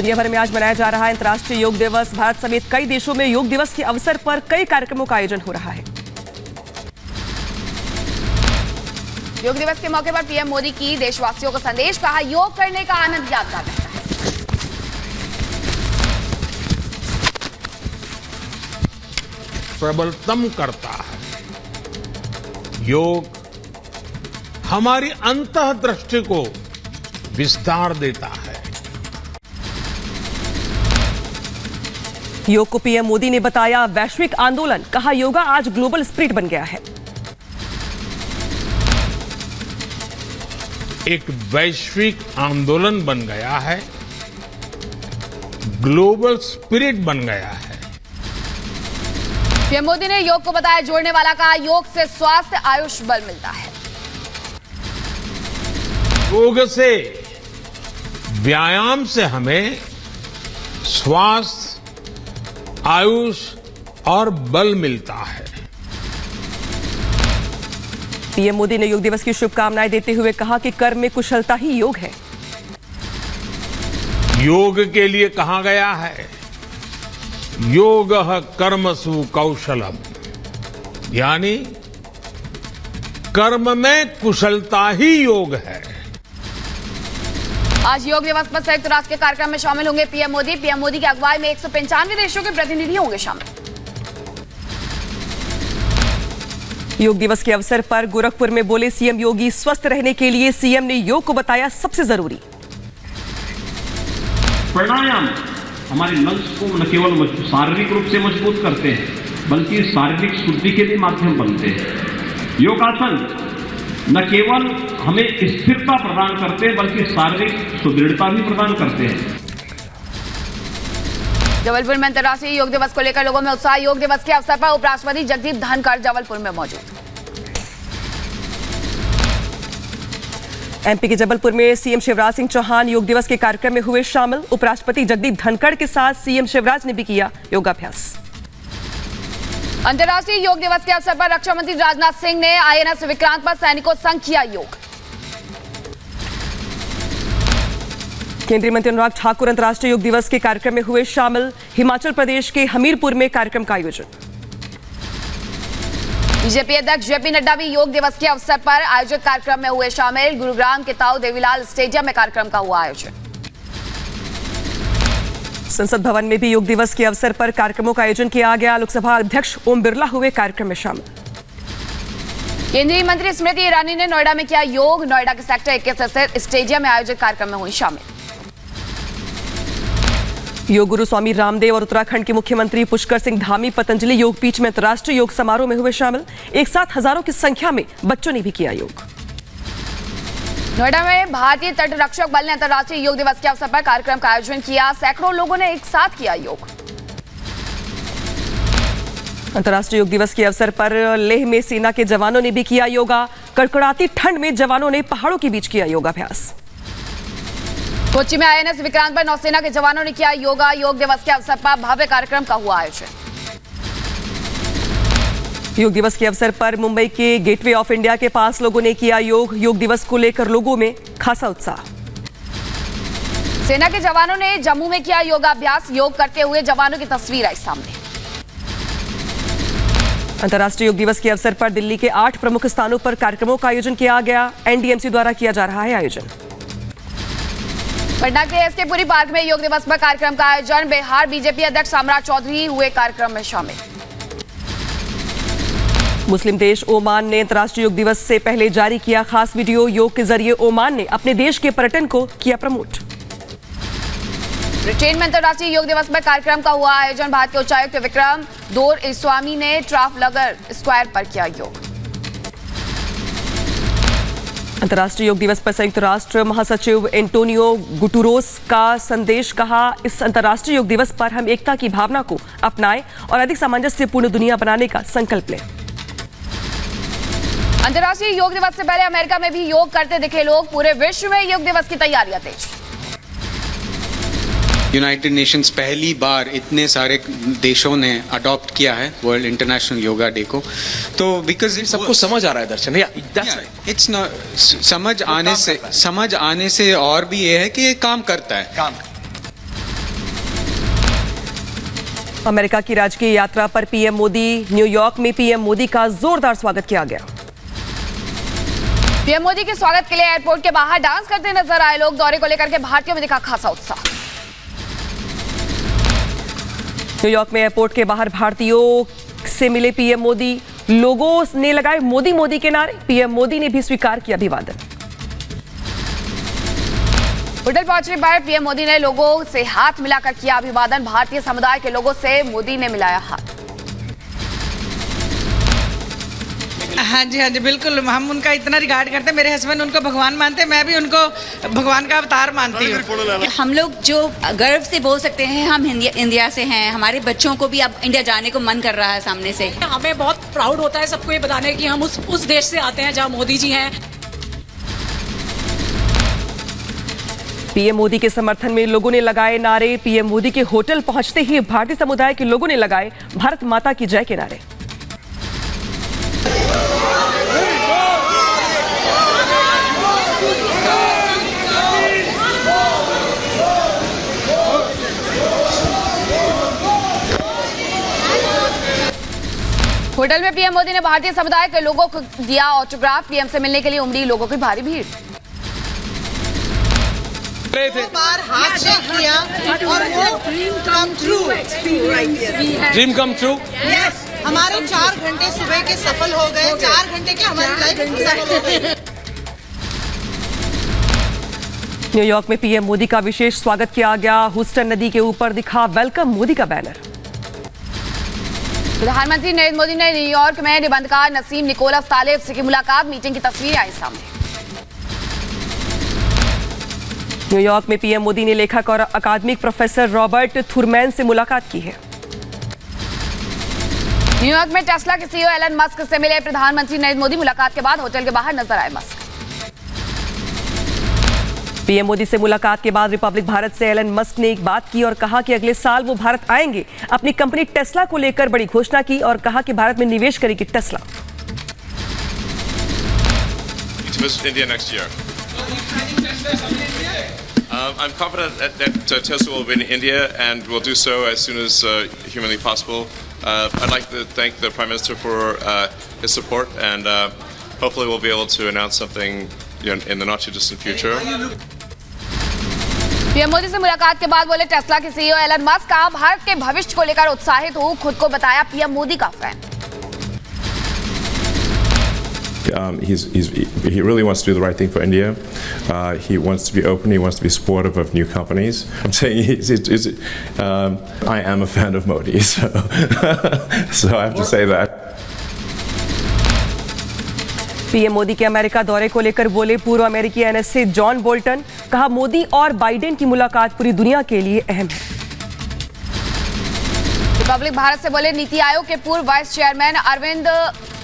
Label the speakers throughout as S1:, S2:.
S1: दुनिया भर में आज मनाया जा रहा है अंतर्राष्ट्रीय योग दिवस। भारत समेत कई देशों में योग दिवस के अवसर पर कई कार्यक्रमों का आयोजन हो रहा है।
S2: योग दिवस के मौके पर पीएम मोदी की देशवासियों को संदेश, कहा योग करने का आनंद यादगार रहता है।
S3: प्रबलतम करता है। योग हमारी अंतःदृष्टि को विस्तार देता है।
S1: योग को पीएम मोदी ने बताया वैश्विक आंदोलन, कहा योगा आज ग्लोबल स्पिरिट बन गया है।
S3: एक वैश्विक आंदोलन बन गया है, ग्लोबल स्पिरिट बन गया है।
S2: पीएम मोदी ने योग को बताया जोड़ने वाला, कहा योग से स्वास्थ्य आयुष बल मिलता है।
S3: योग से, व्यायाम से हमें स्वास्थ्य, आयुष और बल मिलता है।
S1: पीएम मोदी ने योग दिवस की शुभकामनाएं देते हुए कहा कि कर्म में कुशलता ही योग है।
S3: योग के लिए कहा गया है योगः कर्मसु कौशलम, यानी कर्म में कुशलता ही योग है।
S2: आज योग दिवस पर संयुक्त राष्ट्र के कार्यक्रम में शामिल होंगे पीएम मोदी। पीएम मोदी की अगुवाई में 195 देशों के प्रतिनिधि होंगे शामिल।
S1: योग दिवस के अवसर पर गोरखपुर में बोले सीएम योगी, स्वस्थ रहने के लिए सीएम ने योग को बताया सबसे जरूरी।
S4: प्राणायाम हमारे लंग्स को न केवल शारीरिक रूप से मजबूत करते हैं, बल्कि शारीरिक शुद्धि के भी माध्यम बनते हैं। योगासन न केवल हमें स्थिरता प्रदान करते हैं, बल्कि शारीरिक सुदृढ़ता भी प्रदान करते हैं।
S2: जबलपुर में अंतर्राष्ट्रीय योग दिवस को लेकर लोगों में उत्साह। योग दिवस के अवसर पर उपराष्ट्रपति जगदीप धनखड़ जबलपुर में मौजूद।
S1: एमपी के जबलपुर में सीएम शिवराज सिंह चौहान योग दिवस के कार्यक्रम में हुए शामिल। उपराष्ट्रपति जगदीप धनखड़ के साथ सीएम शिवराज ने भी किया योगाभ्यास।
S2: अंतर्राष्ट्रीय योग दिवस के अवसर पर रक्षा मंत्री राजनाथ सिंह ने आईएनएस विक्रांत पर सैनिकों संग किया योग। केंद्रीय मंत्री अनुराग ठाकुर अंतर्राष्ट्रीय योग दिवस के कार्यक्रम में हुए शामिल। हिमाचल प्रदेश के हमीरपुर में कार्यक्रम का आयोजन। बीजेपी अध्यक्ष जेपी नड्डा भी योग दिवस के अवसर पर आयोजित कार्यक्रम में हुए शामिल। गुरुग्राम के ताऊ देवीलाल स्टेडियम में कार्यक्रम का हुआ आयोजन। संसद भवन में भी योग दिवस के अवसर पर कार्यक्रमों का आयोजन किया गया। लोकसभा अध्यक्ष ओम बिरला हुए कार्यक्रम में शामिल। केंद्रीय मंत्री स्मृति ईरानी ने नोएडा में किया योग। नोएडा के सेक्टर 21 स्थित स्टेडियम में आयोजित कार्यक्रम में हुई शामिल। योग गुरु स्वामी रामदेव और उत्तराखंड के मुख्यमंत्री पुष्कर सिंह धामी पतंजलि योग पीठ में अंतर्राष्ट्रीय योग समारोह में हुए शामिल। एक साथ हजारों की संख्या में बच्चों ने भी किया योग। नोएडा में भारतीय तट रक्षक बल ने अंतर्राष्ट्रीय योग दिवस के अवसर पर कार्यक्रम का आयोजन किया। सैकड़ों लोगों ने एक साथ किया योग। अंतर्राष्ट्रीय योग दिवस के अवसर पर लेह में सेना के जवानों ने भी किया योगा। कड़कड़ाती ठंड में जवानों ने पहाड़ों के बीच किया योगाभ्यास। कोच्चि में आईएनएस विक्रांत पर नौसेना के जवानों ने किया योगा। योग दिवस के अवसर पर भव्य कार्यक्रम का हुआ आयोजन। योग दिवस के अवसर पर मुंबई के गेटवे ऑफ इंडिया के पास लोगों ने किया योग। योग दिवस को लेकर लोगों में खासा उत्साह। सेना के जवानों ने जम्मू में किया योगाभ्यास। योग करते हुए जवानों की तस्वीर आई सामने। अंतर्राष्ट्रीय योग दिवस के अवसर पर दिल्ली के 8 प्रमुख स्थानों पर कार्यक्रमों का आयोजन किया गया। एनडीएमसी द्वारा किया जा रहा है आयोजन। पटना के एसके पुरी पार्क में योग दिवस पर कार्यक्रम का आयोजन। बिहार बीजेपी अध्यक्ष सम्राट चौधरी हुए कार्यक्रम में शामिल। मुस्लिम देश ओमान ने अंतर्राष्ट्रीय योग दिवस से पहले जारी किया खास वीडियो। योग के जरिए ओमान ने अपने देश के पर्यटन को किया प्रमोट। ब्रिटेन में अंतर्राष्ट्रीय योग दिवस पर कार्यक्रम का हुआ आयोजन। भारत के उच्चायुक्त विक्रम दोरइस्वामी ने ट्राफलगर स्क्वायर पर किया योग। अंतर्राष्ट्रीय योग दिवस पर संयुक्त राष्ट्र महासचिव एंटोनियो गुटुरोस का संदेश, कहा इस अंतर्राष्ट्रीय योग दिवस पर हम एकता की भावना को अपनाएं और अधिक सामंजस्यपूर्ण दुनिया बनाने का संकल्प लें। अंतर्राष्ट्रीय योग दिवस से पहले अमेरिका में भी योग करते दिखे लोग। पूरे विश्व में योग दिवस की तैयारियां तेज।
S5: यूनाइटेड नेशंस पहली बार इतने सारे देशों ने अडॉप्ट किया है वर्ल्ड इंटरनेशनल योगा डे को, तो बिकॉज
S6: सबको समझ आ रहा है दर्शन।
S5: इट्स नॉट समझ आने से और भी ये है कि ये काम करता है।
S1: अमेरिका की राजकीय यात्रा पर पीएम मोदी। न्यूयॉर्क में पीएम मोदी का जोरदार स्वागत किया गया।
S6: पीएम मोदी के स्वागत के लिए एयरपोर्ट के बाहर डांस करते नजर आए लोग। दौरे को लेकर के भारतीयों में दिखा खासा उत्साह।
S1: न्यूयॉर्क में एयरपोर्ट के बाहर भारतीयों से मिले पीएम मोदी। लोगों ने लगाए मोदी मोदी के नारे। पीएम मोदी ने भी स्वीकार किया अभिवादन।
S6: होटल पहुंचने पर पीएम मोदी ने लोगों से हाथ मिलाकर किया अभिवादन। भारतीय समुदाय के लोगों से मोदी ने मिलाया हाथ।
S7: हाँ जी बिल्कुल, हम उनका इतना रिगार्ड करते हैं। मेरे हस्बैंड उनको भगवान मानते हैं, मैं भी उनको भगवान का अवतार मानती हूँ।
S8: हम लोग जो गर्व से बोल सकते हैं हम इंडिया से हैं। हमारे बच्चों को भी अब इंडिया जाने को मन कर रहा है सामने से।
S9: हमें बहुत प्राउड होता है सबको ये बताने कि हम उस देश से आते हैं जहाँ मोदी जी हैं।
S1: पीएम मोदी के समर्थन में लोगों ने लगाए नारे। पीएम मोदी के होटल पहुंचते ही भारतीय समुदाय के लोगों ने लगाए भारत माता की जय के नारे।
S6: होटल में पीएम मोदी ने भारतीय समुदाय के लोगों को दिया ऑटोग्राफ। पीएम से मिलने के लिए उमड़ी लोगों की भारी भीड़।
S7: बार हाथ शेक किया और वो dream come true
S3: dream come true.
S7: Yes, हमारे 4 घंटे सुबह के सफल हो गए। 4 घंटे के हमारी लाइफ सफल हो गई।
S1: न्यूयॉर्क में पीएम मोदी का विशेष स्वागत किया गया। ह्यूस्टन नदी के ऊपर दिखा वेलकम मोदी का बैनर।
S6: प्रधानमंत्री नरेंद्र मोदी ने न्यूयॉर्क में निबंधकार नसीम निकोलस तालेब से की मुलाकात। मीटिंग की तस्वीरें आई सामने।
S1: न्यूयॉर्क में पीएम मोदी ने लेखक और अकादमिक प्रोफेसर रॉबर्ट थुरमैन से मुलाकात की है।
S6: न्यूयॉर्क में टेस्ला के सीईओ एलन मस्क से मिले प्रधानमंत्री नरेंद्र मोदी। मुलाकात के बाद होटल के बाहर नजर आए मस्क।
S1: पीएम मोदी से मुलाकात के बाद रिपब्लिक भारत से एलन मस्क ने एक बात की और कहा कि अगले साल वो भारत आएंगे। अपनी कंपनी टेस्ला को लेकर बड़ी घोषणा की और कहा कि भारत में निवेश करेगी Tesla.
S10: I'm confident that Tesla will win India and will do so as soon as humanly possible. I'd like to thank the Prime Minister for his support, and hopefully we'll be able to announce something in the not too distant future.
S6: PM Modi से मुलाकात के बाद बोले Tesla के CEO Elon Musk. कहा भारत के भविष्य को लेकर उत्साहित हूं। खुद को बताया पीएम मोदी का fan.
S10: He really wants to do the right thing for India. He wants to be open. He wants to be supportive of new companies. I'm saying I am a fan of Modi, so I have to say that.
S1: PM Modi के America दौरे को लेकर बोले पूर्व अमेरिकी NSA John Bolton. कहा मोदी और Biden की मुलाकात पूरी दुनिया के लिए अहम है।
S6: रिपब्लिक भारत से बोले नीति आयोग के पूर्व वाइस चेयरमैन अरविंद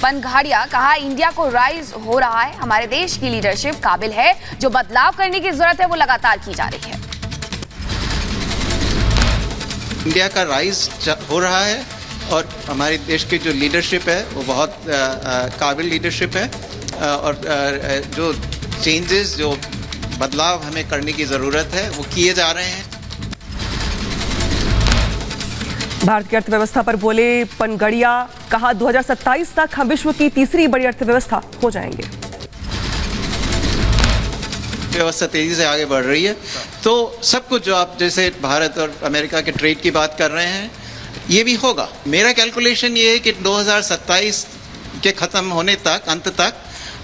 S6: पनघाड़िया। कहा इंडिया को राइज हो रहा है। हमारे देश की लीडरशिप काबिल है। जो बदलाव करने की जरूरत है वो लगातार की जा रही है।
S11: इंडिया का राइज हो रहा है और हमारे देश की जो लीडरशिप है वो बहुत काबिल लीडरशिप है। और जो चेंजेस, जो बदलाव हमें करने की ज़रूरत है वो किए जा रहे हैं।
S1: भारत की अर्थव्यवस्था पर बोले पनगड़िया। कहा 2027 तक हम विश्व की तीसरी बड़ी अर्थव्यवस्था हो जाएंगे।
S11: व्यवस्था तेजी से आगे बढ़ रही है, तो सब कुछ जो आप जैसे भारत और अमेरिका के ट्रेड की बात कर रहे हैं ये भी होगा। मेरा कैलकुलेशन ये है कि 2027 के ख़त्म होने तक, अंत तक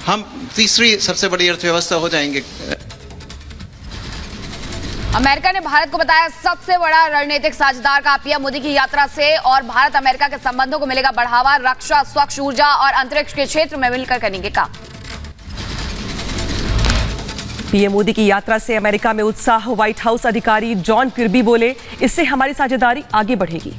S11: हम तीसरी सबसे बड़ी अर्थव्यवस्था हो जाएंगे।
S6: अमेरिका ने भारत को बताया सबसे बड़ा रणनीतिक साझेदार। का पीएम मोदी की यात्रा से और भारत अमेरिका के संबंधों को मिलेगा बढ़ावा। रक्षा, स्वच्छ ऊर्जा और अंतरिक्ष के क्षेत्र में मिलकर करेंगे काम।
S1: पीएम मोदी की यात्रा से अमेरिका में उत्साह। व्हाइट हाउस अधिकारी जॉन किर्बी बोले इससे हमारी साझेदारी आगे बढ़ेगी।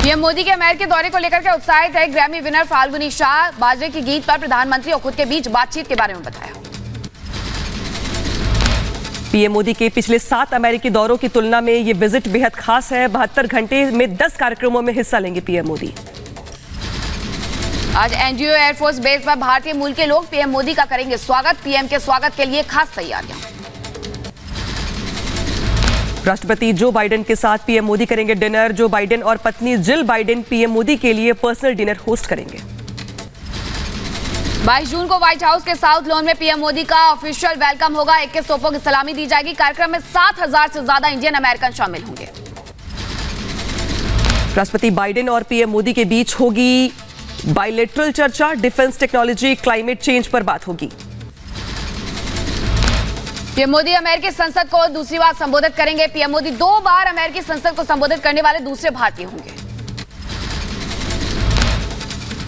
S6: पीएम मोदी के अमेरिकी दौरे को लेकर के उत्साहित है ग्रैमी विनर फाल्गुनी शाह। बाजरे के गीत पर प्रधानमंत्री और खुद के बीच बातचीत के बारे में बताया।
S1: पीएम मोदी के पिछले 7 अमेरिकी दौरों की तुलना में ये विजिट बेहद खास है। 72 घंटे में 10 कार्यक्रमों में हिस्सा लेंगे पीएम मोदी।
S6: आज एनडीओ एयरफोर्स बेस पर भारतीय मूल के लोग पीएम मोदी का करेंगे स्वागत। पीएम के स्वागत के लिए खास तैयारियां।
S1: राष्ट्रपति जो बाइडेन के साथ पीएम मोदी करेंगे डिनर। जो बाइडेन और पत्नी जिल बाइडेन पीएम मोदी के लिए पर्सनल डिनर होस्ट करेंगे।
S6: 22 जून को व्हाइट हाउस के साउथ लॉन में पीएम मोदी का ऑफिशियल वेलकम होगा। 21 तोपों की सलामी दी जाएगी। कार्यक्रम में 7,000 से ज्यादा इंडियन अमेरिकन शामिल होंगे।
S1: राष्ट्रपति बाइडेन और पीएम मोदी के बीच होगी बायलैटरल चर्चा। डिफेंस, टेक्नोलॉजी, क्लाइमेट चेंज पर बात होगी।
S6: पीएम मोदी अमेरिकी संसद को दूसरी बार संबोधित करेंगे। पीएम मोदी 2 बार अमेरिकी संसद को संबोधित करने वाले दूसरे भारतीय होंगे।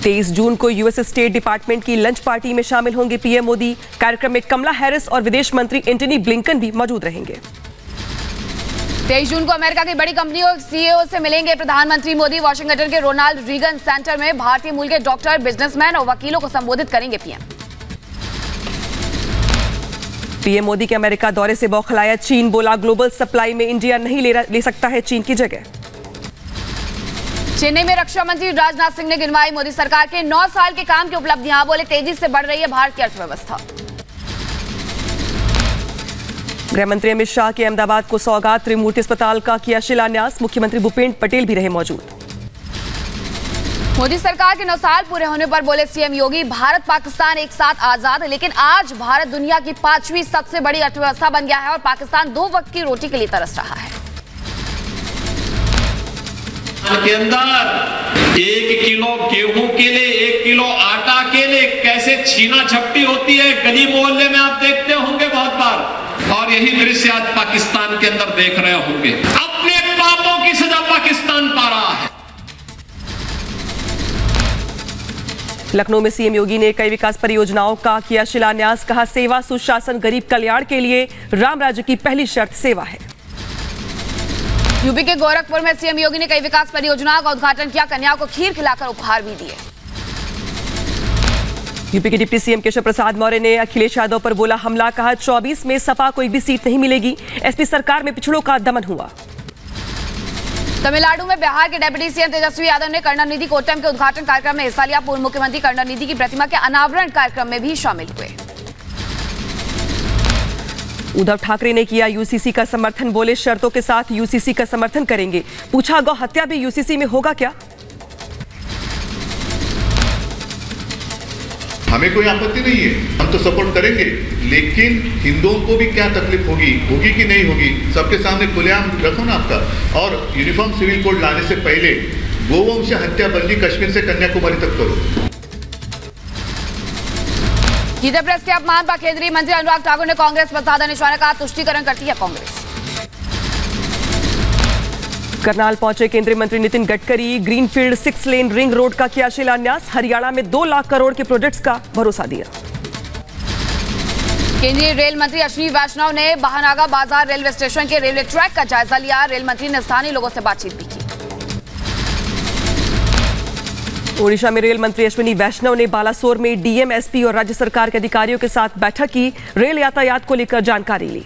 S1: 23 जून को यूएस स्टेट डिपार्टमेंट की लंच पार्टी में शामिल होंगे पीएम मोदी। कार्यक्रम में कमला हैरिस और विदेश मंत्री एंटनी ब्लिंकन भी मौजूद रहेंगे।
S6: 23 जून को अमेरिका की बड़ी कंपनियों के सीईओ से मिलेंगे प्रधानमंत्री मोदी। वॉशिंगटन के रोनाल्ड रीगन सेंटर में भारतीय मूल के डॉक्टर, बिजनेसमैन और वकीलों को संबोधित करेंगे
S1: पीएम मोदी के अमेरिका दौरे से बौखलाया चीन। बोला ग्लोबल सप्लाई में इंडिया नहीं ले सकता है चीन की जगह।
S6: चेन्नई में रक्षा मंत्री राजनाथ सिंह ने गिनवाई मोदी सरकार के 9 साल के काम की उपलब्धियां। बोले तेजी से बढ़ रही है भारत की अर्थव्यवस्था।
S1: गृह मंत्री अमित शाह के अहमदाबाद को सौगात। त्रिमूर्ति अस्पताल का किया शिलान्यास। मुख्यमंत्री भूपेंद्र पटेल भी रहे मौजूद।
S6: मोदी सरकार के 9 साल पूरे होने पर बोले सीएम योगी, भारत पाकिस्तान एक साथ आजाद है, लेकिन आज भारत दुनिया की 5वीं सबसे बड़ी अर्थव्यवस्था बन गया है और पाकिस्तान 2 वक्त की रोटी के लिए तरस रहा है।
S4: के अंदर 1 किलो गेहूं के लिए, 1 किलो आटा के लिए कैसे छीना झपटी होती है, गली मोहल्ले में आप देखते होंगे बहुत बार। और यही दृश्य आज पाकिस्तान के अंदर देख रहे होंगे। अपने पापों की सजा पाकिस्तान पा रहा है।
S1: लखनऊ में सीएम योगी ने कई विकास परियोजनाओं का किया शिलान्यास। कहा सेवा, सुशासन, गरीब कल्याण के लिए राम राज्य की पहली शर्त सेवा है।
S6: यूपी के गोरखपुर में सीएम योगी ने कई विकास परियोजनाओं का उद्घाटन किया। कन्याओं को खीर खिलाकर उपहार भी दिए।
S1: यूपी के डिप्टी सीएम केशव प्रसाद मौर्य ने अखिलेश यादव पर बोला हमला। कहा 24 में सपा को एक भी सीट नहीं मिलेगी। एसपी सरकार में पिछड़ों का दमन हुआ।
S6: तमिलनाडु में बिहार के डिप्टी सीएम तेजस्वी यादव ने करुणानिधि कोट्टम के उद्घाटन कार्यक्रम में हिस्सा लिया। पूर्व मुख्यमंत्री करुणानिधि की प्रतिमा के अनावरण कार्यक्रम में भी शामिल हुए।
S1: उद्धव ठाकरे ने किया यूसीसी का समर्थन। बोले शर्तों के साथ यूसीसी का समर्थन करेंगे। पूछा गौ हत्या भी यूसीसी में होगा क्या?
S12: हमें कोई आपत्ति नहीं है, हम तो सपोर्ट करेंगे, लेकिन हिंदुओं को भी क्या तकलीफ होगी कि नहीं होगी, सबके सामने खुलेआम रखो ना आपका। और यूनिफॉर्म सिविल कोड लाने से पहले गोवंश हत्या बंदी कश्मीर से कन्याकुमारी तक करो।
S6: गीता प्रेस के अपमान पर केंद्रीय मंत्री अनुराग ठाकुर ने कांग्रेस पर साधा निशाना। कहा तुष्टीकरण करती है कांग्रेस।
S1: करनाल पहुंचे केंद्रीय मंत्री नितिन गडकरी। ग्रीनफील्ड 6 लेन रिंग रोड का किया शिलान्यास। हरियाणा में 2 लाख करोड़ के प्रोजेक्ट्स का भरोसा दिया।
S6: केंद्रीय रेल मंत्री अश्विनी वैष्णव ने बहानागा बाजार रेलवे स्टेशन के रेलवे ट्रैक का जायजा लिया। रेल मंत्री ने स्थानीय लोगों से बातचीत भी की।
S1: ओडिशा में रेल मंत्री अश्विनी वैष्णव ने बालासोर में डीएम, एसपी और राज्य सरकार के अधिकारियों के साथ बैठक की। रेल यातायात को लेकर जानकारी ली।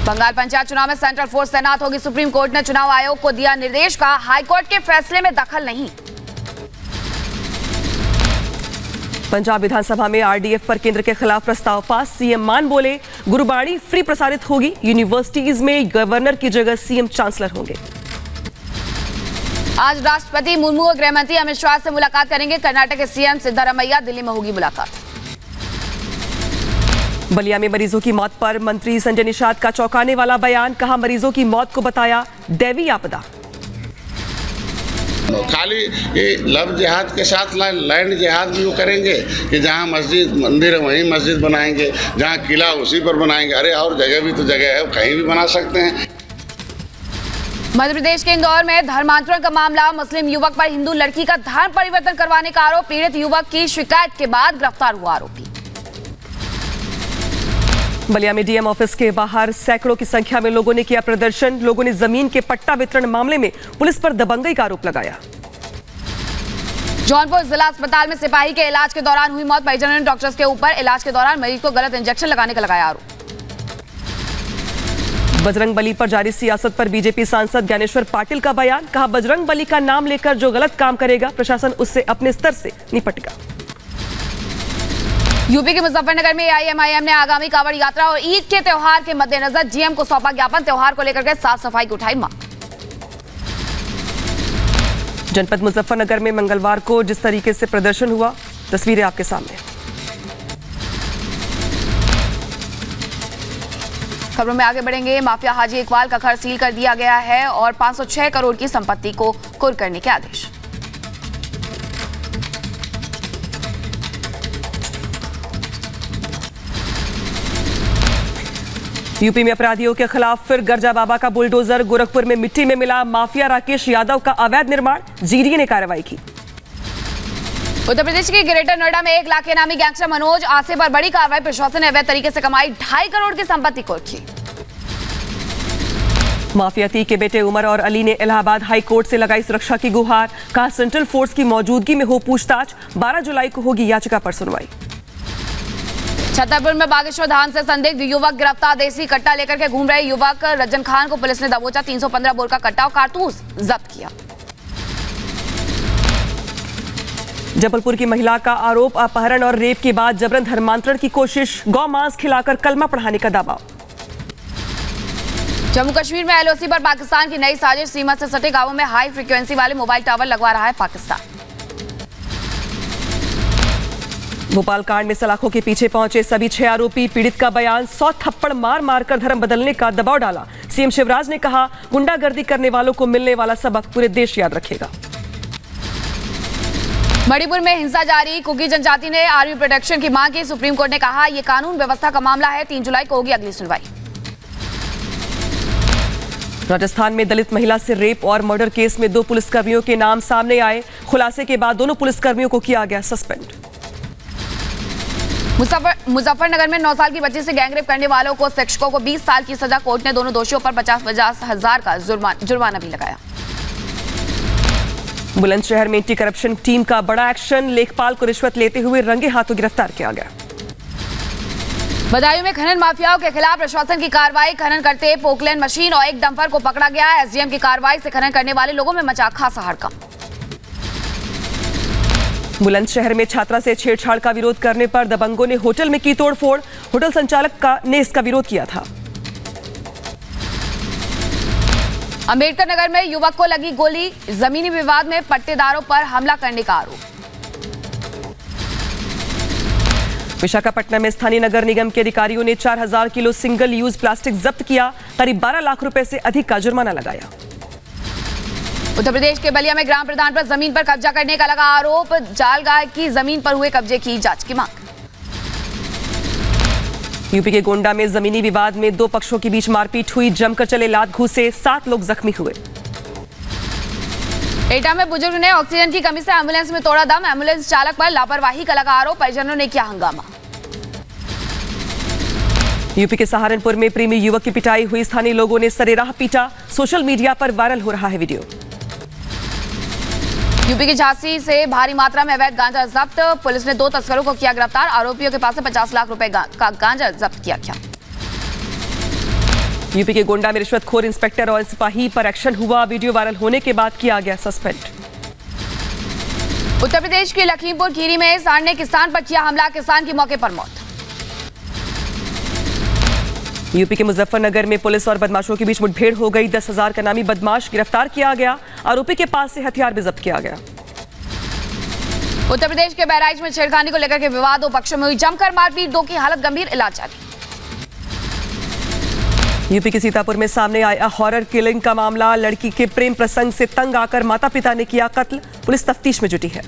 S6: बंगाल पंचायत चुनाव में सेंट्रल फोर्स तैनात होगी। सुप्रीम कोर्ट ने चुनाव आयोग को दिया निर्देश। का हाईकोर्ट के फैसले में दखल नहीं।
S1: पंजाब विधानसभा में आरडीएफ पर केंद्र के खिलाफ प्रस्ताव पास। सीएम मान बोले गुरुबाणी फ्री प्रसारित होगी। यूनिवर्सिटीज में गवर्नर की जगह सीएम चांसलर होंगे।
S6: आज राष्ट्रपति मुर्मू और गृह मंत्री अमित शाह से मुलाकात करेंगे। कर्नाटक के सीएम सिद्धारमैया दिल्ली में होगी मुलाकात।
S1: बलिया में मरीजों की मौत पर मंत्री संजय निषाद का चौंकाने वाला बयान। कहा मरीजों की मौत को बताया दैवी आपदा।
S13: खाली ये लव जिहाद के साथ लैंड जिहाद भी वो करेंगे कि जहाँ मस्जिद मंदिर है वहीं मस्जिद बनाएंगे, जहाँ किला उसी पर बनाएंगे। अरे और जगह भी तो जगह है, कहीं भी बना सकते हैं।
S6: मध्य प्रदेश के इंदौर में धर्मांतरण का मामला। मुस्लिम युवक पर हिंदू लड़की का धर्म परिवर्तन करवाने का आरोप। पीड़ित युवक की शिकायत के बाद गिरफ्तार हुआ आरोपी।
S1: बलिया में डीएम ऑफिस के बाहर सैकड़ों की संख्या में लोगों ने किया प्रदर्शन। लोगों ने जमीन के पट्टा वितरण मामले में पुलिस पर दबंगई का आरोप लगाया।
S6: जौनपुर जिला अस्पताल में सिपाही के इलाज के दौरान हुई मौत। परिजनों ने डॉक्टर्स के ऊपर इलाज के दौरान मरीज को गलत इंजेक्शन लगाने का लगाया आरोप।
S1: बजरंग बली पर जारी सियासत पर बीजेपी सांसद ज्ञानेश्वर पाटिल का बयान। कहा बजरंग बली का नाम लेकर जो गलत काम करेगा प्रशासन उससे अपने स्तर से निपटेगा।
S6: यूपी के मुजफ्फरनगर में AIMIM ने आगामी कांवड़ यात्रा और ईद के त्योहार के मद्देनजर GM को सौंपा ज्ञापन। त्योहार को लेकर के साफ सफाई की उठाई मांग।
S1: जनपद मुजफ्फरनगर में मंगलवार को जिस तरीके से प्रदर्शन हुआ, तस्वीरें आपके सामने।
S6: खबरों में आगे बढ़ेंगे। माफिया हाजी इकबाल का घर सील कर दिया गया है और 506 करोड़ की संपत्ति को कुर्क करने के आदेश।
S1: यूपी में अपराधियों के खिलाफ फिर गर्जा बाबा का बुलडोजर। गोरखपुर में मिट्टी में मिला माफिया राकेश यादव का अवैध निर्माण, जीडीए ने कार्रवाई की।
S6: उत्तर प्रदेश के ग्रेटर नोएडा में 1 लाख के नामी गैंगस्टर मनोज आसे पर बड़ी कार्रवाई। प्रशासन ने अवैध तरीके से कमाई 2.5 करोड़ की संपत्ति कुर्क की।
S1: माफिया ती के बेटे उमर और अली ने इलाहाबाद हाई कोर्ट से लगाई सुरक्षा की गुहार। कहा सेंट्रल फोर्स की मौजूदगी में हो पूछताछ, 12 जुलाई को होगी याचिका पर सुनवाई।
S6: छतरपुर में बागेश्वर धाम से संदिग्ध युवक गिरफ्तार। देसी कट्टा लेकर के घूम रहे युवक रज्जन खान को पुलिस ने दबोचा। 315 बोर का कट्टा और कारतूस जब्त किया।
S1: जबलपुर की महिला का आरोप, अपहरण और रेप के बाद जबरन धर्मांतरण की कोशिश। गौ मांस खिलाकर कलमा पढ़ाने का दबाव।
S6: जम्मू कश्मीर में LOC पर पाकिस्तान की नई साजिश। सीमा से सटे गांवों में हाई फ्रीक्वेंसी वाले मोबाइल टावर लगवा रहा है पाकिस्तान।
S1: भोपाल कांड में सलाखों के पीछे पहुंचे सभी 6 आरोपी। पीड़ित का बयान, 100 थप्पड़ मार मारकर धर्म बदलने का दबाव डाला। सीएम शिवराज ने कहा, गुंडागर्दी करने वालों को मिलने वाला सबक पूरे देश याद रखेगा।
S6: मणिपुर में हिंसा जारी। कुकी जनजाति ने आर्मी प्रोटेक्शन की मांग की। सुप्रीम कोर्ट ने कहा, यह कानून व्यवस्था का मामला है। 3 जुलाई को होगी अगली सुनवाई।
S1: राजस्थान में दलित महिला से रेप और मर्डर केस में 2 पुलिसकर्मियों के नाम सामने आए। खुलासे के बाद दोनों पुलिसकर्मियों को किया गया सस्पेंड।
S6: मुजफ्फरनगर में 9 साल की बच्ची से गैंगरेप करने वालों को शिक्षकों को 20 साल की सजा। कोर्ट ने दोनों दोषियों पर 50-50 हजार का जुर्माना भी लगाया।
S1: बुलंदशहर में एंटी करप्शन टीम का बड़ा एक्शन। लेखपाल को रिश्वत लेते हुए रंगे हाथों गिरफ्तार किया गया।
S6: बदायूं में खनन माफियाओं के खिलाफ प्रशासन की कार्रवाई। खनन करते पोकलेन मशीन और एक डंपर को पकड़ा गया। SDM की कार्रवाई से खनन करने वाले लोगों में मचा खासा हड़कंप।
S1: बुलंदशहर में छात्रा से छेड़छाड़ का विरोध करने पर दबंगों ने होटल में की तोड़फोड़। होटल संचालक ने इसका विरोध किया था।
S6: अंबेडकर नगर में युवक को लगी गोली। जमीनी विवाद में पट्टेदारों पर हमला करने का आरोप।
S1: विशाखापट्टनम में स्थानीय नगर निगम के अधिकारियों ने 4000 किलो सिंगल यूज प्लास्टिक जब्त किया। करीब 12 लाख रुपए से अधिक का जुर्माना लगाया।
S6: उत्तर प्रदेश के बलिया में ग्राम प्रधान पर जमीन पर कब्जा करने का लगा आरोप। जालगाय की जमीन पर हुए कब्जे की जांच की मांग।
S1: यूपी के गोंडा में जमीनी विवाद में 2 पक्षों के बीच मारपीट हुई। जमकर चले लात घूसे, 7 लोग जख्मी हुए।
S6: एटा में बुजुर्ग ने ऑक्सीजन की कमी से एम्बुलेंस में तोड़ा दम। एम्बुलेंस चालक पर लापरवाही का लगा आरोप। परिजनों ने किया हंगामा।
S1: यूपी के सहारनपुर में प्रेमी युवक की पिटाई हुई। स्थानीय लोगों ने सरेराह पीटा। सोशल मीडिया पर वायरल हो रहा है वीडियो।
S6: यूपी की झांसी से भारी मात्रा में अवैध गांजा जब्त। पुलिस ने 2 तस्करों को किया गिरफ्तार। आरोपियों के पास से 50 लाख रुपए का गांजा जब्त किया गया।
S1: यूपी के गोंडा में रिश्वतखोर इंस्पेक्टर और सिपाही पर एक्शन हुआ। वीडियो वायरल होने के बाद किया गया सस्पेंड।
S6: उत्तर प्रदेश के लखीमपुर खीरी में सांड ने किसान पर किया हमला। किसान की मौके पर मौत।
S1: यूपी के मुजफ्फरनगर में पुलिस और बदमाशों के बीच मुठभेड़ हो गई। 10,000 का नामी बदमाश गिरफ्तार किया गया। आरोपी के पास से हथियार भी जब्त किया गया।
S6: उत्तर प्रदेश के बहराइच में छेड़खानी को लेकर के विवाद। 2 पक्षों में हुई जमकर मारपीट। 2 की हालत गंभीर, इलाज जारी।
S1: यूपी के सीतापुर में सामने आया हॉरर किलिंग का मामला। लड़की के प्रेम प्रसंग से तंग आकर माता पिता ने किया कत्ल। पुलिस तफ्तीश में जुटी है।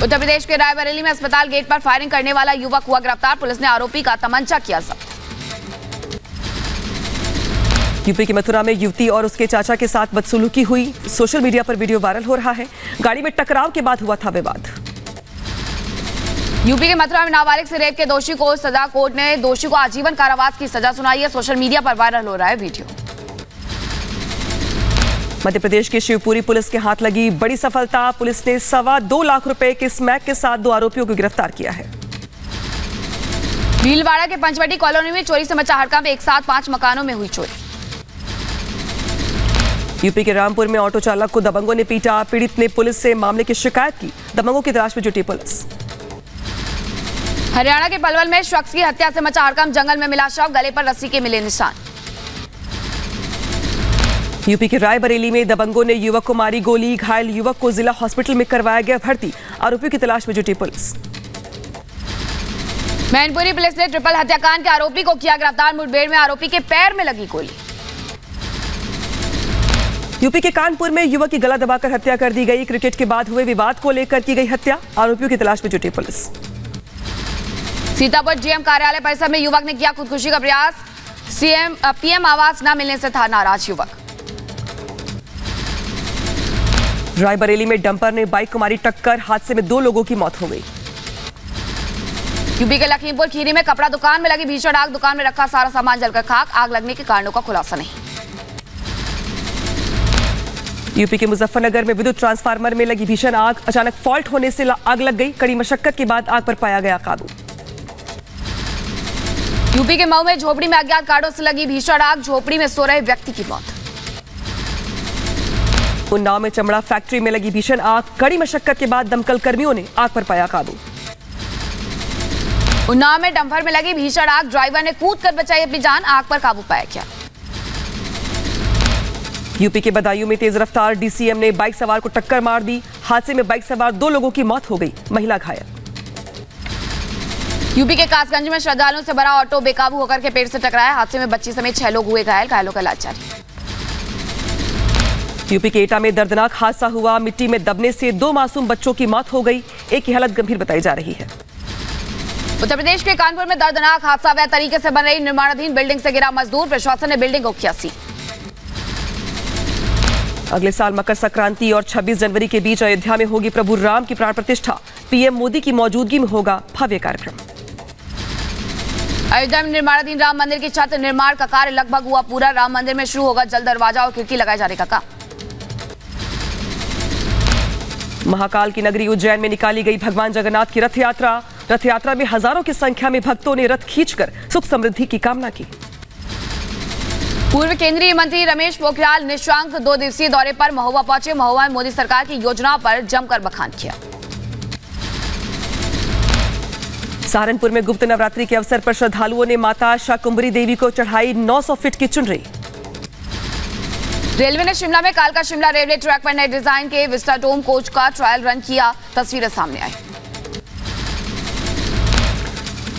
S6: उत्तर प्रदेश के रायबरेली में अस्पताल गेट पर फायरिंग करने वाला युवक हुआ गिरफ्तार। पुलिस ने आरोपी का तमंचा किया जब्त।
S1: यूपी की मथुरा में युवती और उसके चाचा के साथ बदसलूकी हुई। सोशल मीडिया पर वीडियो वायरल हो रहा है। गाड़ी में टकराव के बाद हुआ था विवाद।
S6: यूपी के मथुरा में नाबालिग से रेप के दोषी को सजा। कोर्ट ने दोषी को आजीवन कारावास की सजा सुनाई है। सोशल मीडिया पर वायरल हो रहा है वीडियो।
S1: मध्य प्रदेश के शिवपुरी पुलिस के हाथ लगी बड़ी सफलता। पुलिस ने 2.25 लाख रुपए के स्मैक के साथ 2 आरोपियों को गिरफ्तार किया है।
S6: भीलवाड़ा के पंचवटी कॉलोनी में चोरी से मचा हड़कंप। एक साथ 5 मकानों में हुई चोरी।
S1: यूपी के रामपुर में ऑटो चालक को दबंगों ने पीटा। पीड़ित ने पुलिस से मामले की शिकायत की। दबंगों की तलाश में जुटी पुलिस।
S6: हरियाणा के पलवल में शख्स की हत्या से मचा हड़कंप, जंगल में मिला शव, गले पर रस्सी के मिले निशान।
S1: यूपी के रायबरेली में दबंगों ने युवक को मारी गोली, घायल युवक को जिला हॉस्पिटल में करवाया गया भर्ती, आरोपियों की तलाश में जुटी पुलिस।
S6: मैनपुरी पुलिस ने ट्रिपल हत्याकांड के आरोपी को किया गिरफ्तार, मुठभेड़ में आरोपी के पैर में लगी गोली।
S1: यूपी के कानपुर में युवक की गला दबाकर हत्या कर दी गई, क्रिकेट के बाद हुए विवाद को लेकर की गई हत्या, आरोपियों की तलाश में जुटी पुलिस।
S6: सीतापुर जीएम कार्यालय परिसर में युवक ने किया खुदकुशी का प्रयास, पीएम आवास न मिलने से था नाराज युवक।
S1: रायबरेली में डंपर ने बाइक को मारी टक्कर, हादसे में 2 लोगों की मौत हो गई।
S6: यूपी के लखीमपुर खीरी में कपड़ा दुकान में लगी भीषण आग, दुकान में रखा सारा सामान जलकर खाक, आग लगने के कारणों का खुलासा नहीं।
S1: यूपी के मुजफ्फरनगर में विद्युत ट्रांसफार्मर में लगी भीषण आग, अचानक फॉल्ट होने से आग लग गई, कड़ी मशक्कत के बाद आग पर पाया गया काबू।
S6: यूपी के मऊ में झोपड़ी में अज्ञात कारणों से लगी भीषण आग, झोपड़ी में सो रहे व्यक्ति की मौत।
S1: उन्नाव में चमड़ा फैक्ट्री में लगी भीषण आग, कड़ी मशक्कत के बाद दमकल कर्मियों ने आग पर पाया काबू।
S6: उन्नाव में डंपर में लगी भीषण आग, ड्राइवर ने कूदकर बचाई अपनी जान, आग पर काबू पाया गया।
S1: यूपी के बदायूं में तेज रफ्तार डीसीएम ने बाइक सवार को टक्कर मार दी, हादसे में बाइक सवार 2 लोगों की मौत हो गई, महिला घायल।
S6: यूपी के कासगंज में श्रद्धालुओं से भरा ऑटो बेकाबू होकर के पेड़ से टकराया, हादसे में बच्ची समेत 6 लोग हुए घायल, घायलों का इलाज जारी।
S1: यूपी के एटा में दर्दनाक हादसा हुआ, मिट्टी में दबने से 2 मासूम बच्चों की मौत हो गई, एक की हालत गंभीर बताई जा रही है।
S6: उत्तर प्रदेश के कानपुर में दर्दनाक हादसा, अवैध तरीके से बन रही निर्माणाधीन बिल्डिंग से गिरा मजदूर, प्रशासन ने बिल्डिंग को किया सील।
S1: अगले साल मकर संक्रांति और 26 जनवरी के बीच अयोध्या में होगी प्रभु राम की प्राण प्रतिष्ठा, पीएम मोदी की मौजूदगी में होगा भव्य कार्यक्रम।
S6: अयोध्या में निर्माणाधीन राम मंदिर की छत निर्माण का कार्य लगभग हुआ पूरा, राम मंदिर में शुरू होगा जल्द दरवाजा और खिड़की लगाए जाने का काम।
S1: महाकाल की नगरी उज्जैन में निकाली गई भगवान जगन्नाथ की रथ यात्रा, रथ यात्रा में हजारों की संख्या में भक्तों ने रथ खींचकर सुख समृद्धि की कामना की।
S6: पूर्व केंद्रीय मंत्री रमेश पोखरियाल निशंक 2 दिवसीय दौरे पर महोबा पहुंचे, महोबा में मोदी सरकार की योजनाओं पर जमकर बखान किया।
S1: सहारनपुर में गुप्त नवरात्रि के अवसर पर श्रद्धालुओं ने माता शाकुंभरी देवी को चढ़ाई 900 फीट की चुनरी।
S6: रेलवे ने शिमला में कालका शिमला रेलवे ट्रैक पर नए डिजाइन के विस्टाडोम कोच का ट्रायल रन किया, तस्वीरें सामने आई।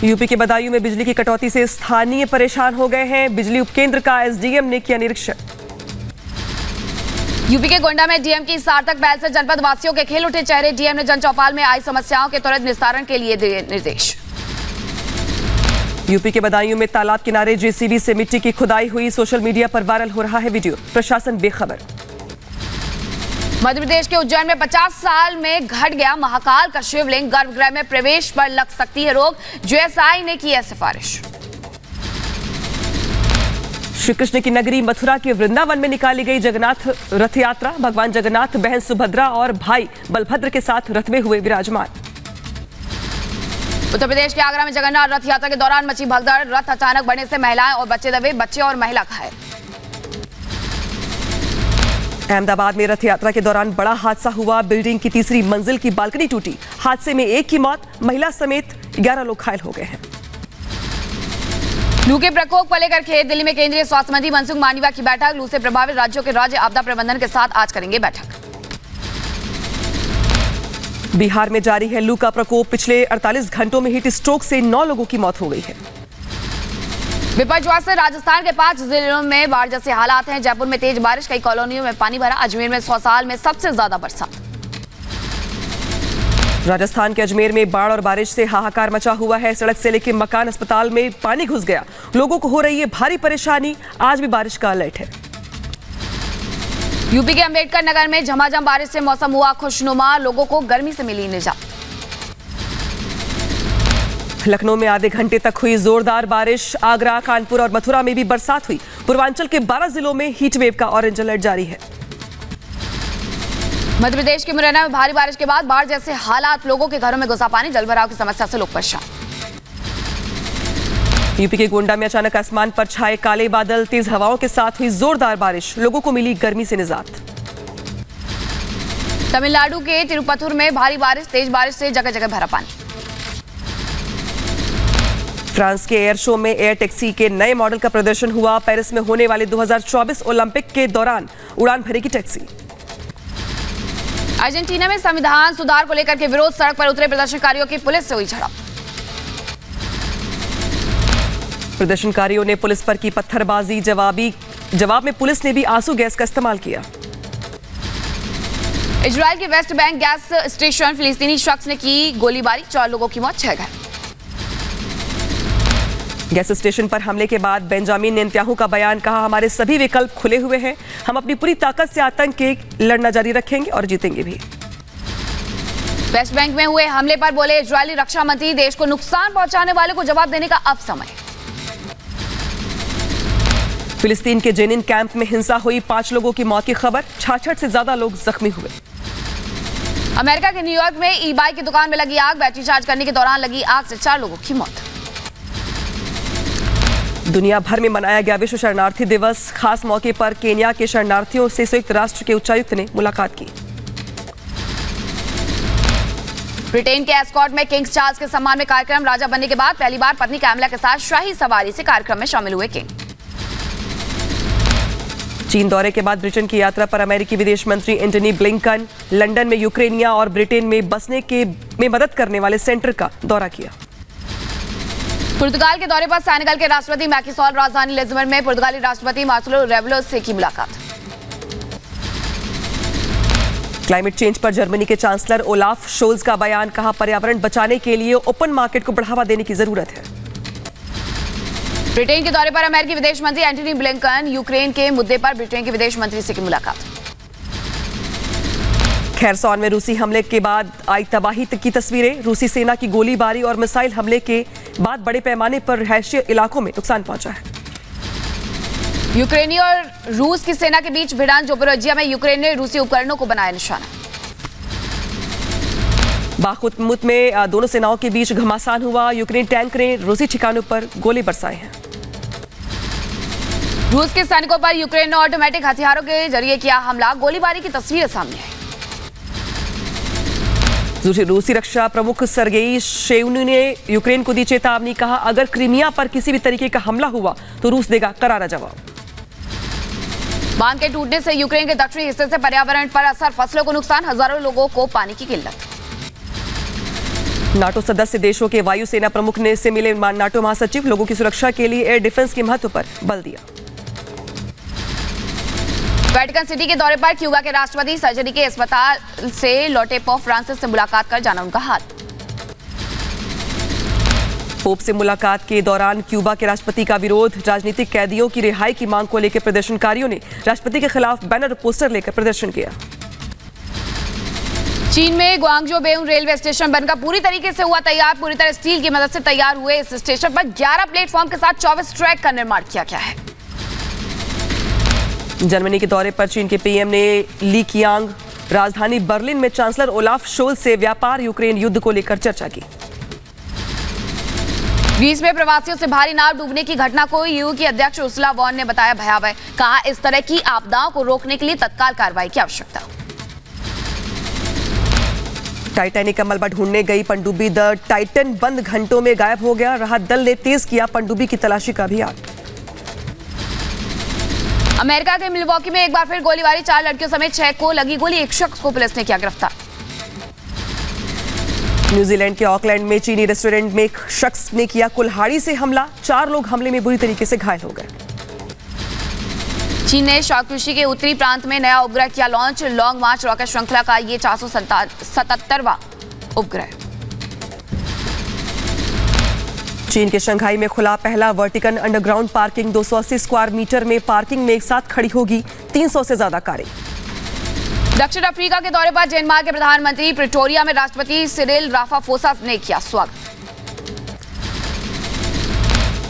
S1: यूपी के बदायूं में बिजली की कटौती से स्थानीय परेशान हो गए हैं, बिजली उपकेंद्र का एसडीएम ने किया निरीक्षण।
S6: यूपी के गोंडा में डीएम की सार्थक पहल से जनपद वासियों के खिल उठे चेहरे, डीएम ने जन चौपाल में आई समस्याओं के त्वरित निस्तारण के लिए दिए निर्देश।
S1: यूपी के बदायूं में तालाब किनारे जेसीबी से मिट्टी की खुदाई हुई, सोशल मीडिया पर वायरल हो रहा है वीडियो, प्रशासन बेखबर।
S6: मध्य प्रदेश के उज्जैन में 50 साल में घट गया महाकाल का शिवलिंग, गर्भगृह में प्रवेश पर लग सकती है रोक, जेएसआई ने की है सिफारिश।
S1: श्री कृष्ण की नगरी मथुरा के वृंदावन में निकाली गई जगन्नाथ रथ यात्रा, भगवान जगन्नाथ बहन सुभद्रा और भाई बलभद्र के साथ रथ में हुए विराजमान।
S6: उत्तर प्रदेश के आगरा में जगन्नाथ रथ यात्रा के दौरान मची भगदड़, रथ अचानक बढ़ने से महिलाएं और बच्चे दबे, बच्चे और महिला घायल।
S1: अहमदाबाद में रथ यात्रा के दौरान बड़ा हादसा हुआ, बिल्डिंग की 3री मंजिल की बालकनी टूटी, हादसे में 1 की मौत, महिला समेत 11 लोग घायल हो गए हैं।
S6: लू के प्रकोप को लेकर खेद, दिल्ली में केंद्रीय स्वास्थ्य मंत्री मनसुख मांडविया की बैठक, लू से प्रभावित राज्यों के राज्य आपदा प्रबंधन के साथ आज करेंगे बैठक।
S1: बिहार में जारी है लू का प्रकोप, पिछले 48 घंटों में हीट स्ट्रोक से 9 लोगों की मौत हो गई है।
S6: बिपरजॉय से राजस्थान के 5 जिलों में बाढ़ जैसे हालात हैं, जयपुर में तेज बारिश, कई कॉलोनियों में पानी भरा, अजमेर में 100 साल में सबसे ज्यादा बरसात।
S1: राजस्थान के अजमेर में बाढ़ और बारिश से हाहाकार मचा हुआ है, सड़क से लेकर मकान अस्पताल में पानी घुस गया, लोगों को हो रही है भारी परेशानी, आज भी बारिश का अलर्ट है।
S6: यूपी के अंबेडकर नगर में झमाझम बारिश से मौसम हुआ खुशनुमा, लोगों को गर्मी से मिली निजात।
S1: लखनऊ में आधे घंटे तक हुई जोरदार बारिश, आगरा, कानपुर और मथुरा में भी बरसात हुई, पूर्वांचल के 12 जिलों में हीट वेव का ऑरेंज अलर्ट जारी है।
S6: मध्य प्रदेश के मुरैना में भारी बारिश के बाद बाढ़ जैसे हालात, लोगों के घरों में घुसा पानी, जलभराव की समस्या से लोग परेशान।
S1: यूपी के गोंडा में अचानक आसमान पर छाए काले बादल, तेज हवाओं के साथ हुई जोरदार बारिश, लोगों को मिली गर्मी से निजात। तमिलनाडु के तिरुपथुर में भारी बारिश, तेज बारिश से जगह जगह भरा पानी। फ्रांस के एयर शो में एयर टैक्सी के नए मॉडल का प्रदर्शन हुआ। पेरिस में होने वाले 2024 ओलंपिक के दौरान उड़ान भरेगी टैक्सी।
S6: अर्जेंटीना में संविधान सुधार को लेकर के विरोध, सड़क पर उतरे प्रदर्शनकारियों की पुलिस से हुई झड़प।
S1: प्रदर्शनकारियों ने पुलिस पर की पत्थरबाजी, जवाब में पुलिस ने भी आंसू गैस का इस्तेमाल किया।
S6: इजराइल के वेस्ट बैंक गैस स्टेशन फिलिस्तीनी शख्स ने की गोलीबारी, 4 लोगों की मौत, 6 घायल।
S1: गैस स्टेशन पर हमले के बाद बेंजामिन नेतन्याहू का बयान, कहा हमारे सभी विकल्प खुले हुए हैं, हम अपनी पूरी ताकत से आतंक के लड़ना जारी रखेंगे और जीतेंगे भी।
S6: वेस्ट बैंक में हुए हमले पर बोले इजरायली रक्षा मंत्री, देश को नुकसान पहुंचाने वाले को जवाब देने का अब समय।
S1: फिलिस्तीन के जेनिन कैंप में हिंसा हुई, 5 लोगों की मौत की खबर, 66 से ज्यादा लोग जख्मी हुए।
S6: अमेरिका के न्यूयॉर्क में ई बाइक की दुकान में लगी आग, बैटरी चार्ज करने के दौरान लगी आग से 4 लोगों की मौत।
S1: दुनिया भर में मनाया गया विश्व शरणार्थी दिवस। खास मौके पर केन्या के शरणार्थियों से संयुक्त राष्ट्र के उच्चायुक्त ने मुलाकात की।
S6: ब्रिटेन के एस्कॉट में किंग्स चार्ल्स के सम्मान में कार्यक्रम, राजा बनने के बाद पहली बार पत्नी कैमिला के साथ शाही सवारी से कार्यक्रम में शामिल हुए किंग।
S1: चीन दौरे के बाद ब्रिटेन की यात्रा पर अमेरिकी विदेश मंत्री एंटनी ब्लिंकन लंदन में यूक्रेनिया और ब्रिटेन में बसने में मदद करने वाले सेंटर का दौरा किया।
S6: पुर्तगाल के दौरे पर सेनेगल के राष्ट्रपति मैकी सॉल राजधानी लिस्बन में पुर्तगाली राष्ट्रपति मार्सेलो रेबेलो से की मुलाकात।
S1: क्लाइमेट चेंज पर जर्मनी के चांसलर ओलाफ शोल्ज का बयान, कहा पर्यावरण बचाने के लिए ओपन मार्केट को बढ़ावा देने की जरूरत है।
S6: ब्रिटेन के दौरे पर अमेरिकी विदेश मंत्री एंटनी ब्लिंकन यूक्रेन के मुद्दे पर ब्रिटेन के विदेश मंत्री से की मुलाकात।
S1: खैरसौन में रूसी हमले के बाद आई तबाही की तस्वीरें, रूसी सेना की गोलीबारी और मिसाइल हमले के बाद बड़े पैमाने पर रिहायशी इलाकों में नुकसान पहुंचा है।
S6: यूक्रेनी और रूस की सेना के बीच भिड़ंत, जोपोरोजिया में यूक्रेन ने रूसी उपकरणों को बनाया निशाना।
S1: बाखमुत में दोनों सेनाओं के बीच घमासान हुआ, यूक्रेन टैंक ने रूसी ठिकानों पर गोले बरसाए हैं।
S6: रूस के सैनिकों पर यूक्रेन ने ऑटोमेटिक हथियारों के जरिए किया हमला, गोलीबारी की तस्वीरें सामने आई।
S1: रूसी रक्षा प्रमुख सर्गेई शोइगु ने यूक्रेन को दी चेतावनी, कहा अगर क्रीमिया पर किसी भी तरीके का हमला हुआ तो रूस देगा करारा जवाब।
S6: बांध के टूटने से यूक्रेन के दक्षिणी हिस्से से पर्यावरण पर असर, फसलों को नुकसान, हजारों लोगों को पानी की किल्लत।
S1: नाटो सदस्य देशों के वायुसेना प्रमुख ने से मिले नाटो महासचिव, लोगों की सुरक्षा के लिए एयर डिफेंस के महत्व पर बल दिया।
S6: वेटिकन सिटी के दौरे पर क्यूबा के राष्ट्रपति सर्जरी के अस्पताल से लौटे पोप फ्रांसिस से मुलाकात कर जाना उनका हाल।
S1: पोप से मुलाकात के दौरान क्यूबा के राष्ट्रपति का विरोध, राजनीतिक कैदियों की रिहाई की मांग को लेकर प्रदर्शनकारियों ने राष्ट्रपति के खिलाफ बैनर और पोस्टर लेकर प्रदर्शन किया।
S6: चीन में ग्वांगझो बेउन रेलवे स्टेशन बनकर पूरी तरीके से हुआ तैयार, पूरी तरह स्टील की मदद से तैयार हुए इस स्टेशन पर 11 प्लेटफॉर्म के साथ 24 ट्रैक का निर्माण किया गया है।
S1: जर्मनी के दौरे पर चीन के पीएम ने ली कियांग राजधानी बर्लिन में चांसलर ओलाफ शोल्ज से व्यापार यूक्रेन युद्ध को लेकर चर्चा की।
S6: ग्रीस में प्रवासियों से भारी नाव डूबने की घटना को ईयू की अध्यक्ष उर्सुला वॉन ने बताया भयावह, कहा इस तरह की आपदाओं को रोकने के लिए तत्काल कार्रवाई की आवश्यकता।
S1: टाइटैनिक का मलबा ढूंढने गई पनडुब्बी द टाइटन बंद घंटों में गायब हो गया, राहत दल ने तेज किया पनडुब्बी की तलाशी का अभियान।
S6: अमेरिका के मिल्वॉकी में एक बार फिर गोलीबारी, 4 लड़कियों समेत 6 को लगी गोली, एक शख्स को पुलिस ने किया गिरफ्तार।
S1: न्यूजीलैंड के ऑकलैंड में चीनी रेस्टोरेंट में एक शख्स ने किया कुल्हाड़ी से हमला, 4 लोग हमले में बुरी तरीके से घायल हो गए।
S6: चीन ने शाओक्यूशी के उत्तरी प्रांत में नया उपग्रह किया लॉन्च, लॉन्ग मार्च रॉकेट श्रृंखला का ये 477वां उपग्रह।
S1: चीन के शंघाई में खुला पहला vertical underground parking, 280 square metre में पार्किंग में एक साथ खड़ी होगी 300 से ज्यादा कारें।
S6: दक्षिण अफ्रीका के दौरे पर डेनमार्क के प्रधानमंत्री, प्रिटोरिया में राष्ट्रपति सिरिल रामाफोसा ने किया स्वागत।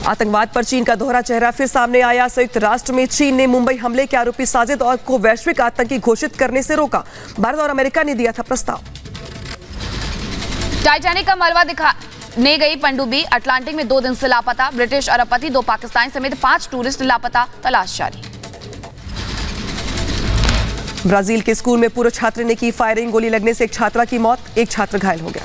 S1: आतंकवाद पर चीन का दोहरा चेहरा फिर सामने आया, संयुक्त राष्ट्र में चीन ने मुंबई हमले के आरोपी साजिद और को वैश्विक आतंकी घोषित करने से रोका, भारत और अमेरिका ने दिया था प्रस्ताव।
S6: टाइटैनिक का मलबा दिखाने गई पनडुब्बी अटलांटिक में 2 दिन से लापता, ब्रिटिश अरबपति, 2 पाकिस्तानी समेत 5 टूरिस्ट लापता, तलाश जारी।
S1: ब्राजील के स्कूल में पूर्व छात्र ने की फायरिंग, गोली लगने से एक छात्रा की मौत, एक छात्र घायल हो गया।